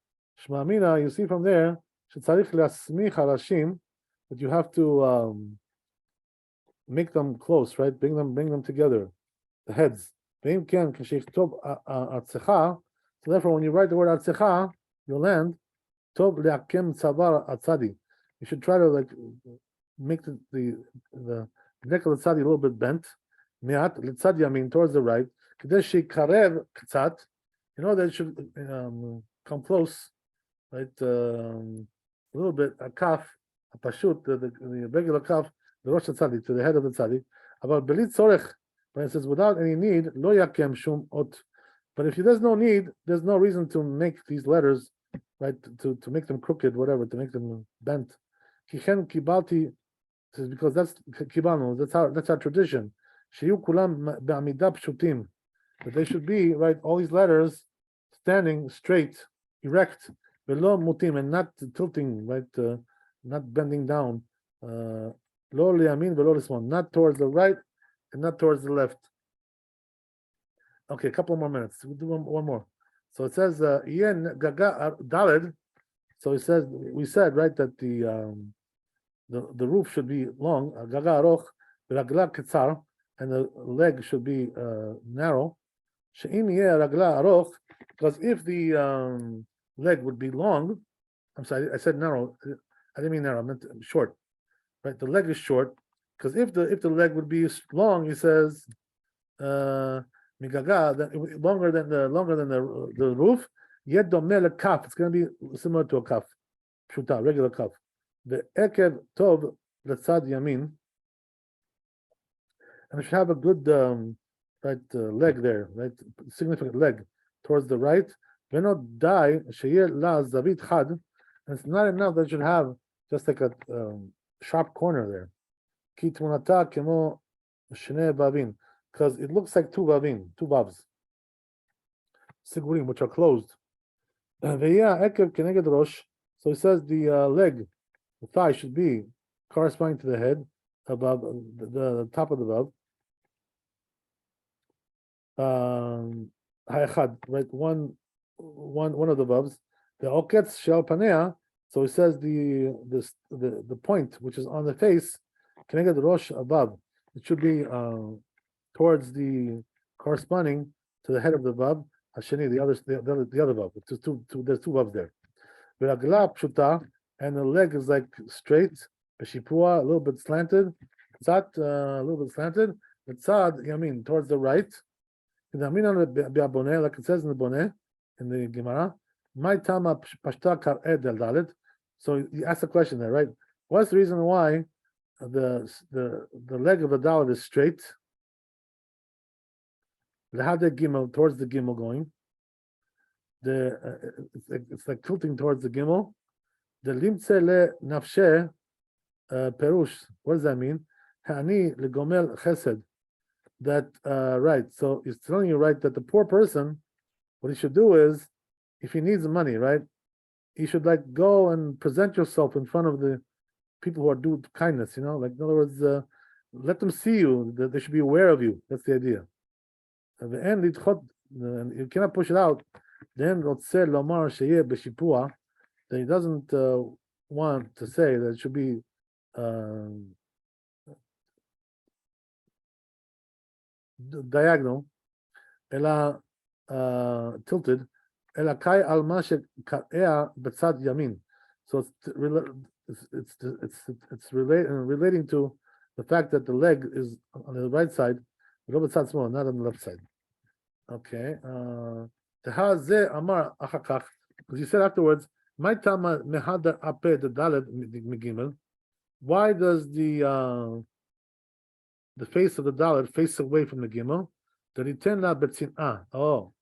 Shmamina, you see from there, Shetzarich Lasmich Harashim, that you have to make them close, right? Bring them together, the heads. So therefore, when you write the word Artzecha, your land, Tov Leakem Tzavar Atzadi. You should try to like make the neck of the tzadi a little bit bent. Me'at l'tzad yamin, towards the right. Kadesh karev k'tzat. You know that it should come close, right? A little bit, a kaf, a pashut, the regular kaf, the rosh tzadi, to the head of the tzadi. About belit tzorech, when it says without any need, lo yakem shum ot. But if there's no need, there's no reason to make these letters, right? To make them crooked, whatever, to make them bent. Kichen kibalti, because that's kibano. That's our tradition. Sheyu kulam be'amida pshutim, that they should be, right, all these letters standing straight, erect, below mutim, and not tilting, right, not bending down. Lo liyamin below lismon, not towards the right and not towards the left. Okay, a couple more minutes. We'll do one more. So it says yen gaga daled. So it says, we said, right, that the roof should be long, gaga aroch, ragla ketzar, and the leg should be narrow. She'im yeh ragla aroch, because if the leg would be long, I'm sorry, I said narrow. I didn't mean narrow. I meant short. Right, the leg is short, because if the leg would be long, he says, migaga, longer than the roof. Yet domel kaf. It's going to be similar to a kaf, pshuta, regular kaf. The ekev tov letzad yamin, and it should have a good leg there, right, significant leg towards the right. Veno dai sheyeh la zavit chad, and it's not enough that it should have just like a sharp corner there. Ki tmunata kemo shnei bavin, because it looks like two bavs, sigurim, which are closed. Ve'ya ekev keneged rosh. So it says the leg, the thigh, should be corresponding to the head, above the top of the vav. Ha'echad, right? One of the vavs. The oketz shel panea. So it says the point which is on the face, keneged rosh above. It should be towards the corresponding to the head of the vav. Hasheni, the other vav. There's two vavs there. V'ragla pshuta, and the leg is like straight. B'shipua, a little bit slanted. Tzat, a little bit slanted. Tzad yamin, towards the right. Like it says in the boneh, in the Gemara. My tama pashta kar'ed del dalet. So you ask the question there, right? What's the reason why the leg of the dalet is straight? L'hadeh gimel, towards the gimel going. It's like tilting towards the gimel. The limtze le nafshe perush. What does that mean? Hani legomel chesed. That right. So it's telling you, right, that the poor person, what he should do is, if he needs money, right, he should like go and present yourself in front of the people who are doing kindness. Like in other words, let them see you. That they should be aware of you. That's the idea. At the end, you cannot push it out. Then rotzeh lomar sheyeh b'shipua, that he doesn't want to say that it should be diagonal, ela tilted, ela kai al ma shekar'ea b'tzad yamin. So it's relating to the fact that the leg is on the right side, not on the left side. Okay. Because you said afterwards, my tama mehada ape the dalet migimel. Why does the face of the dalet face away from the gimel? The ritena betzinah. Oh,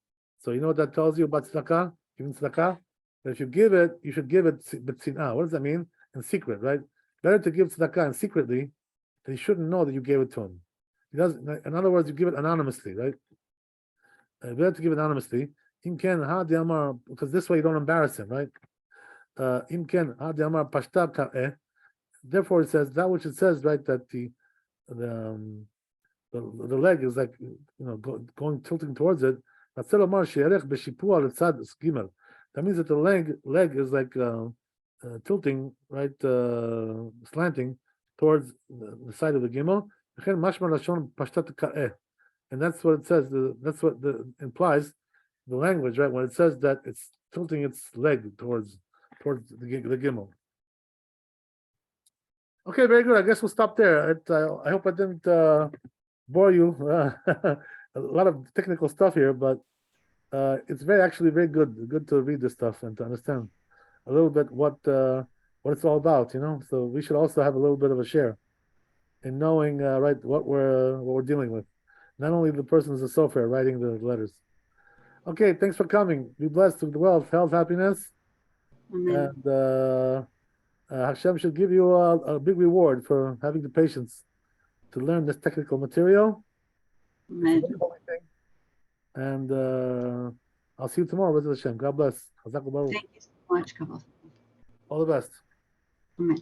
so you know what that tells you about tzedakah? Giving tzedakah? That if you give it, you should give it betzinah. What does that mean? In secret, right? Better to give tzedakah and secretly, that he shouldn't know that you gave it to him. He does. In other words, you give it anonymously, right? We have to give anonymously. Im ken ha de amar, because this way you don't embarrass him, right? Im ken ha de amar pashta ka'eh. Therefore, it says that which it says, right, that the leg is like going tilting towards it. That means that the leg is like tilting, right, slanting towards the side of the gimel. And that's what it says. That's what implies the language, right? When it says that it's tilting its leg towards the gimel. Okay, very good. I guess we'll stop there. I hope I didn't bore you. A lot of technical stuff here, but it's actually very good to read this stuff and to understand a little bit what it's all about. So we should also have a little bit of a share in knowing right what we're dealing with. Not only the person who's a sofer writing the letters. Okay, thanks for coming. Be blessed with wealth, health, happiness, Amen. and Hashem should give you a big reward for having the patience to learn this technical material. Amen. It's a very holy thing. And I'll see you tomorrow with Hashem. God bless. Chazak u'baruch. Thank you so much, Kabbalah. All the best. Amen.